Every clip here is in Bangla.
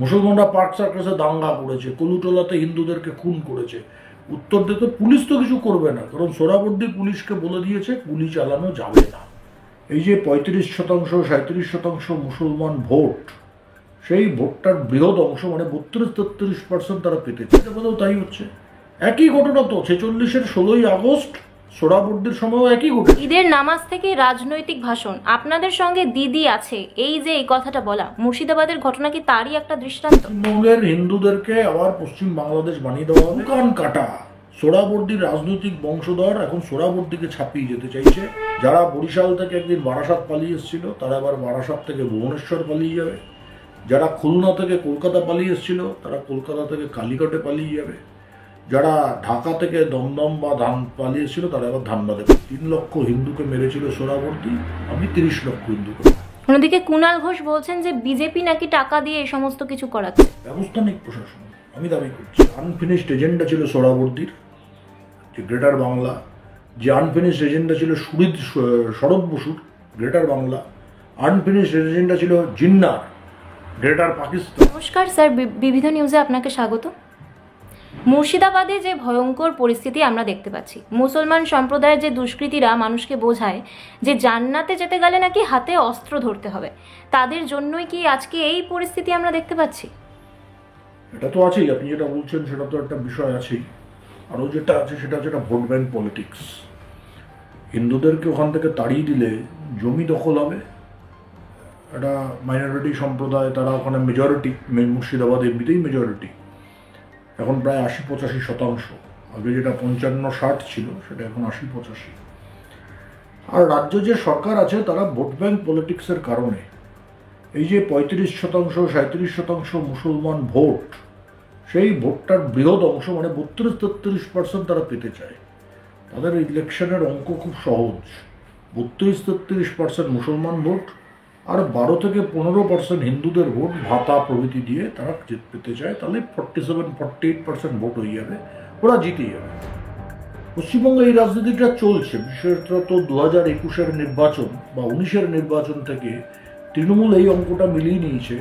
মুসলমানরা পার্ক সার্কাসে দাঙ্গা করেছে, কলুটোলাতে হিন্দুদেরকে খুন করেছে। উত্তর দিতে পুলিশ তো কিছু করবে না, কারণ সোহরাওয়ার্দী পুলিশকে বলে দিয়েছে গুলি চালানো যাবে না। এই যে 35% 37% মুসলমান ভোট, সেই ভোটটার বৃহৎ অংশ মানে 32-33% তারা পেতেছে। তাই হচ্ছে একই ঘটনা তো 46-এর 16ই আগস্ট সোহরাওয়ার্দীর সময়ও একই ঘটনা। ঈদের নামাজ থেকে রাজনৈতিক ভাষণ, আপনাদের সঙ্গে দিদি আছে, এই যে এই কথাটা বলা, মুর্শিদাবাদের ঘটনা কি তারই একটা দৃষ্টান্ত? পশ্চিমবঙ্গের হিন্দুদেরকে আবার পশ্চিম বাংলাদেশ বানিয়ে দেওয়া হবে। কান কাটা সোহরাওয়ার্দীর রাজনৈতিক বংশধর এখন সোহরাওয়ার্দীকে ছাপিয়ে যেতে চাইছে। যারা বরিশাল থেকে একদিন বারাসাত পালিয়ে এসেছিল, তারা আবার বারাসাত থেকে ভুবনেশ্বর পালিয়ে যাবে। যারা খুলনা থেকে কলকাতা পালিয়ে এসেছিল, তারা কলকাতা থেকে কালীঘাটে পালিয়ে যাবে। যারা ঢাকা থেকে দমদম বা পালিয়েছিল, তারা এবার ধানবাদে। 3 লক্ষ হিন্দুকে মেরেছিল সোহরাওয়ার্দী, আমি 30 লক্ষ হিন্দুকে। অন্যদিকে কুণাল ঘোষ বলছেন যে বিজেপি নাকি টাকা দিয়ে এই সমস্ত কিছু করাচ্ছে। ব্যবস্থা নিক প্রশাসন, আমি দাবি করছি। আনফিনিশড এজেন্ডা ছিল সোহরাওয়ার্দীর, যে গ্রেটার বাংলা, যে আনফিনিশড এজেন্ডা ছিল শরৎ বসুর গ্রেটার বাংলা, আনফিনিশড এজেন্ডা ছিল জিন্নার গ্রেটার পাকিস্তান। নমস্কার স্যার, বিবিধ নিউজে আপনাকে স্বাগত। মুর্শিদাবাদে যে ভয়ঙ্কর পরিস্থিতি আমরা দেখতে পাচ্ছি, মুসলমান সম্প্রদায়ের যে দুষ্কৃতীরা মানুষকে বোঝায় যে জান্নাতে যেতে গেলে নাকি হাতে অস্ত্র ধরতে হবে, তাদের জন্যই কি আজকে এই পরিস্থিতি আমরা দেখতে পাচ্ছি? এটা তো আছেই, আপনি যেটা বলছেন সেটা তো একটা বিষয় আছেই। আরও যেটা আছে সেটা হচ্ছে একটা ভোট ব্যাংক পলিটিক্স। হিন্দুদেরকে ওখান থেকে তাড়িয়ে দিলে জমি দখল হবে, একটা মাইনরিটি সম্প্রদায়, তারা ওখানে মেজরিটি, মুর্শিদাবাদ এমনিতেই মেজরিটি, এখন প্রায় 80-85%। আগে যেটা 55-60 ছিল, সেটা এখন 80-85। আর রাজ্য যে সরকার আছে, তারা ভোট ব্যাংক পলিটিক্সের কারণে এই যে 35% 37% মুসলমান ভোট, সেই ভোটটার বৃহৎ অংশ মানে 32-33% তারা পেতে চায়। তাদের ইলেকশনের অঙ্ক খুব সহজ, 32-33% মুসলমান ভোট আর 12-15% হিন্দুদের ভোট ভাতা প্রভৃতি দিয়ে তারা পেতে চায়। তাহলে 47-48% ভোট হয়ে যাবে, ওরা জিতে যাবে। পশ্চিমবঙ্গে এই রাজনীতিটা চলছে, বিশেষত 2021-এর নির্বাচন বা 19-এর নির্বাচন থেকে তৃণমূল এই অঙ্কটা মিলিয়ে নিয়েছে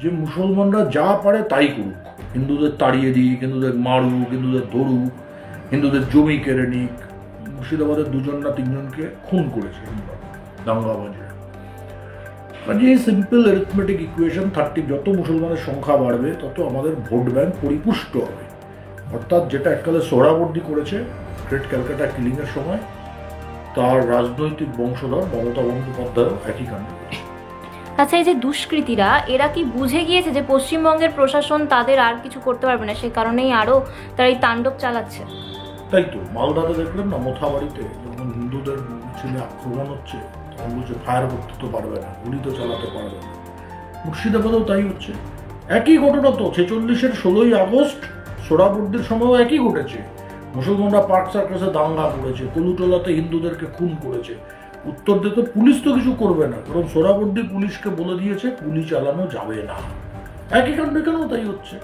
যে মুসলমানরা যা পারে তাই করুক, হিন্দুদের তাড়িয়ে দিক, হিন্দুদের মারুক, হিন্দুদের ধরুক, হিন্দুদের জমি কেড়ে নিক। মুর্শিদাবাদের 2জন না 3জনকে খুন করেছে দাঙ্গাবাজরা। কাজে এই সিম্পল অ্যারিথমেটিক ইকুয়েশন 30, যত মুসলমানের সংখ্যা বাড়বে তত আমাদের ভোট ব্যাংক পরিপুষ্ট হবে। অর্থাৎ যেটা এককালে সোহরাওয়ার্দী করেছে গ্রেট ক্যালকাটা কিলিংয়ের সময়, তার রাজনৈতিক বংশধর মমতা বন্দ্যোপাধ্যায়ও একই কাণ্ড করেছে। আচ্ছা, এই যে দুষ্কৃতীরা, এরা কি বুঝে গিয়েছে যে পশ্চিমবঙ্গের প্রশাসন তাদের আর কিছু করতে পারবে না, সে কারণেই আরো তারা এই তাণ্ডব চালাচ্ছে? তাই তো মালদাতে দেখলেন না, মোথাবাড়িতে যখন হিন্দুদের মিছিলে আক্রমণ হচ্ছে, তখন বলছে ফায়ার করতে তো পারবে না, গুলি তো চালাতে পারবে না। মুর্শিদাবাদেও তাই হচ্ছে, একই ঘটনা তো 46-এর 16ই আগস্ট সোহরাওয়ার্দীর সময়ও একই ঘটেছে। মুসলমানরা পার্ক সার্কাসে দাঙ্গা করেছে, কলুটোলাতে হিন্দুদেরকে খুন করেছে। উত্তর দিতে পুলিশ তো কিছু করবে না, কারণ সোহরাওয়ার্দী পুলিশকে বলে দিয়েছে গুলি চালানো যাবে না। একই কাণ্ড কেন তাই হচ্ছে।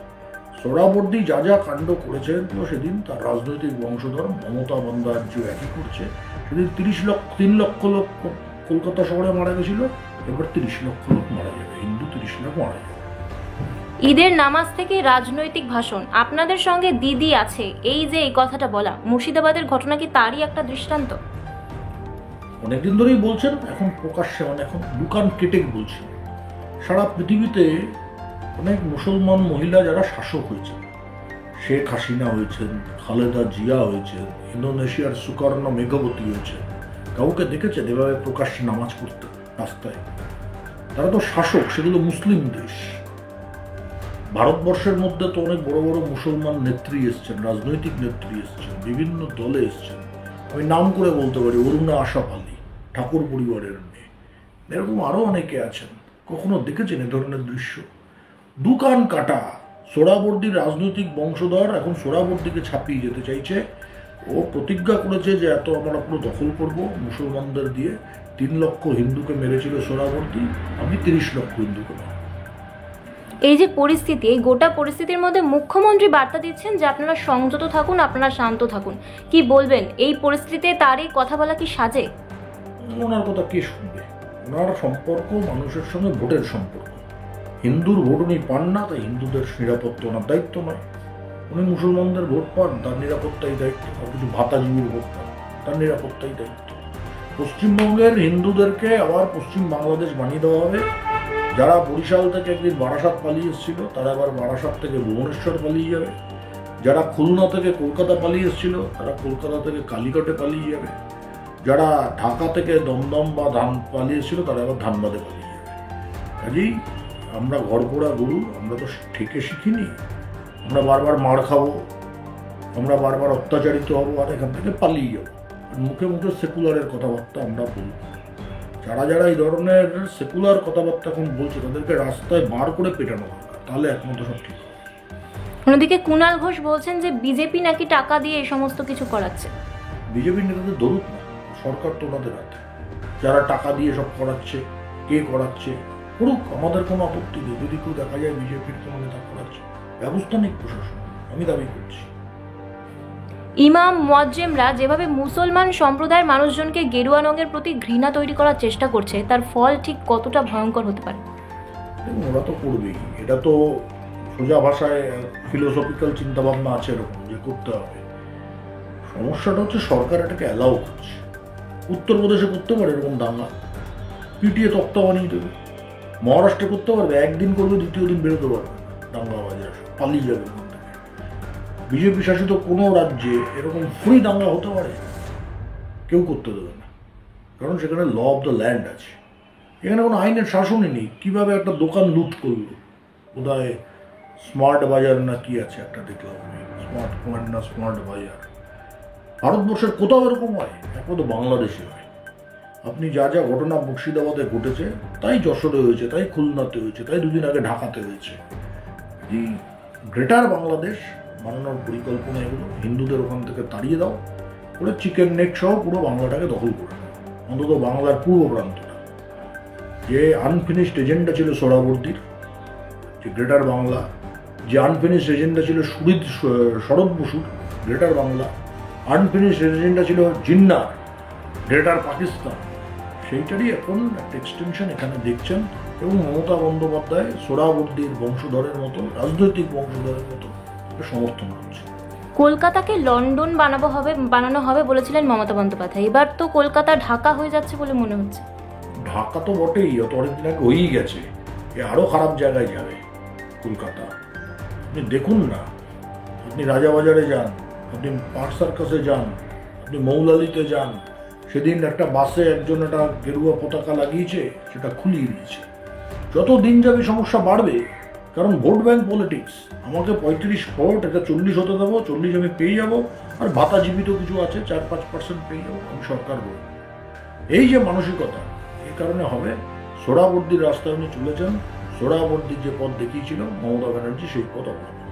সোহরাওয়ার্দী যা যা কাণ্ড করেছেন, তো সেদিন তার রাজনৈতিক বংশধর মমতা বন্দ্যোপাধ্যায় একই করছে। সেদিন 3 লক্ষ লোক কলকাতা শহরে মারা গেছিল, এবার 30 লক্ষ লোক মারা যাবে, হিন্দু 30 লাখ মারা যাবে। ঈদের নামাজ থেকে রাজনৈতিক ভাষণ, আপনাদের সঙ্গে দিদি আছে, এই যে এই কথাটা বলা, মুর্শিদাবাদের ঘটনা কি তারই একটা দৃষ্টান্ত? অনেকদিন ধরেই বলছেন, এখন প্রকাশ্যে মানে এখন দোকান কেটে বলছেন। সারা পৃথিবীতে অনেক মুসলমান মহিলা যারা শাসক হয়েছেন, শেখ হাসিনা হয়েছেন, খালেদা জিয়া হয়েছেন, ইন্দোনেশিয়ার সুকর্ণ মেঘবতী হয়েছেন, কাউকে দেখেছেন এভাবে প্রকাশ্যে নামাজ পড়তে রাস্তায়? তারা তো শাসক, সেগুলো মুসলিম দেশ। ভারতবর্ষের মধ্যে তো অনেক বড় বড় মুসলমান নেত্রী এসছেন, রাজনৈতিক নেত্রী এসছেন, বিভিন্ন দলে এসছেন। আমি নাম করে বলতে পারি, অরুণা আশাফ আলী, ঠাকুর পরিবারের মেয়ে, এরকম আরো অনেকে আছেন। কখনো দেখেছেন এ ধরনের দৃশ্য? দোকান কাটা সোহরাওয়ার্দীর রাজনৈতিক বংশধর এখন সোহরাওয়ার্দীকে ছাপিয়ে যেতে চাইছে। ও প্রতিজ্ঞা করেছে যে এত আমরা পুরো দখল করব মুসলমানদের দিয়ে। 3 লক্ষ হিন্দুকে মেরেছিল সোহরাওয়ার্দী, আমি 30 লক্ষ হিন্দুকে। এই যে পরিস্থিতি, এই গোটা পরিস্থিতির মধ্যে মুখ্যমন্ত্রী বার্তা দিচ্ছেন যে আপনারা সংযত থাকুন, আপনারা শান্ত থাকুন। কি বলবেন এই পরিস্থিতিতে? তার এই কথা বলা কি সাজে? ওনার কথা কে শুনবে? ওনার সম্পর্ক মানুষের সঙ্গে ভোটের সম্পর্ক। হিন্দুর ভোট উনি পান না, তাই হিন্দুদের নিরাপত্তা ওনার দায়িত্ব নয়। উনি মুসলমানদের ভোট পান, তার নিরাপত্তাই দায়িত্ব। আর কিছু ভাতাজীবীর ভোট পান, তার নিরাপত্তাই দায়িত্ব। পশ্চিমবঙ্গের হিন্দুদেরকে আবার পশ্চিম বাংলাদেশ বানিয়ে দেওয়া হবে। যারা বরিশাল থেকে একদিন বারাসাত পালিয়ে এসেছিল, তারা আবার বারাসাত থেকে ভুবনেশ্বর পালিয়ে যাবে। যারা খুলনা থেকে কলকাতা পালিয়ে এসেছিল, তারা কলকাতা থেকে কালীঘাটে পালিয়ে যাবে। যারা ঢাকা থেকে দমদম বা পালিয়ে এসেছিল, তারা আবার ধানবাদে পালিয়ে যাবে। কাজেই আমরা ঘরপোড়া গরু, আমরা তো ঠেকে শিখিনি। আমরা বারবার মার খাবো, আমরা বারবার অত্যাচারিত হবো, আর এখান থেকে পালিয়ে যাবো। মুখে মুখে সেকুলারের কথাবার্তা আমরা বলবো। যারা যারা এই ধরনের সেকুলার কথাবার্তা এখন বলছে, তাদেরকে রাস্তায় বার করে পেটানো দরকার, তাহলে একমাত্র সব ঠিক হবে। অন্যদিকে কুণাল ঘোষ বলছেন যে বিজেপি নাকি টাকা দিয়ে এই সমস্ত কিছু করাচ্ছে। বিজেপির নেতাদের দরুক না, সরকার তো ওনাদের হাতে। যারা টাকা দিয়ে সব করাচ্ছে, কে করাচ্ছে করুক, আমাদের কোনো আপত্তি নেই। যদি কেউ দেখা যায় বিজেপির কোনো নেতা করাচ্ছে, ব্যবস্থা নিক প্রশাসন, আমি দাবি করছি। ইমাম মুয়াজ্জেমরা যেভাবে মুসলমান সম্প্রদায়ের মানুষজনকে গেরুয়া রঙের প্রতি ঘৃণা তৈরি করার চেষ্টা করছে, তার ফল ঠিক কতটা ভয়ঙ্কর হতে পারে? ওরা তো করবেই। এটা তো সোজা ভাষায় ফিলোসফিক্যাল চিন্তাভাবনা আছে এরকম, যে করতে হবে। সমস্যাটা হচ্ছে সরকার এটাকে অ্যালাউ করছে। উত্তরপ্রদেশে করতে পারে এরকম দাঙ্গা, পিটিয়ে তক্তা বানিয়ে দেবে। মহারাষ্ট্রে করতে পারবে, একদিন করবে, দ্বিতীয় দিন বেরোতে পারবে দাঙ্গাবাজরা, পালিয়ে যাবে ওখান থেকে। বিজেপি শাসিত কোনো রাজ্যে এরকম ফ্রি দাঙ্গা হতে পারে? কেউ করতে দেবে না, কারণ সেখানে ল অফ দ্য ল্যান্ড আছে। এখানে কোনো আইনের শাসনই নেই। কীভাবে একটা দোকান লুট করলো, বোধহয় স্মার্ট বাজার না কি আছে একটা, দেখলাম স্মার্ট পয়েন্ট না স্মার্ট বাজার। ভারতবর্ষের কোথাও এরকম হয়? একমাত্র বাংলাদেশে হয়। আপনি যা যা ঘটনা মুর্শিদাবাদে ঘটেছে, তাই যশোরে হয়েছে, তাই খুলনাতে হয়েছে, তাই দুদিন আগে ঢাকাতে হয়েছে। এই গ্রেটার বাংলাদেশ বানানোর পরিকল্পনা এগুলো। হিন্দুদের ওখান থেকে তাড়িয়ে দাও, করে চিকেন নেক সহ পুরো বাংলাটাকে দখল করে দাও, অন্তত বাংলার পূর্ব প্রান্তটা। যে আনফিনিশড এজেন্ডা ছিল সোহরাওয়ার্দীর, যে গ্রেটার বাংলা, যে আনফিনিশড এজেন্ডা ছিল শরৎ বসুর গ্রেটার বাংলা, আনফিনিশড এজেন্ডা ছিল জিন্নার গ্রেটার পাকিস্তান, সেইটারই এখন একটা এক্সটেনশন এখানে দেখছেন। এবং মমতা বন্দ্যোপাধ্যায় সোহরাওয়ার্দীর বংশধরের মতো, রাজনৈতিক বংশধরের মতো সমর্থন করছে। কলকাতাকে লন্ডন বানানো হবে বলেছিলেন মমতা বন্দ্যোপাধ্যায়। এবার তো কলকাতা ঢাকা হয়ে যাচ্ছে বলে মনে হচ্ছে। ঢাকা তো বটেই, অত অনেকদিন আগে হয়েই গেছে। এ আরো খারাপ জায়গায় যাবে কলকাতা। আপনি দেখুন না, আপনি রাজাবাজারে যান, আপনি পার্ক সার্কাসে যান, আপনি মৌলালিতে যান, সেদিন একটা বাসে একজন একটা গেরুয়া পতাকা লাগিয়েছে, সেটা খুলিয়ে দিয়েছে। যত দিন যাবে সমস্যা বাড়বে, কারণ ভোট ব্যাংক পলিটিক্স। আমাকে 35 ভোট, এটা 40 হতে দেবো, 40 আমি পেয়ে যাবো, আর ভাতাজীবিত কিছু আছে 4-5% পেয়ে যাবো, আমি সরকার বলব। এই যে মানসিকতা, এই কারণে হবে। সোহরাওয়ার্দীর রাস্তায় উনি চলেছেন, সোহরাওয়ার্দীর যে পথ দেখিয়েছিল মমতা ব্যানার্জি, সেই পথ অবলম্বন।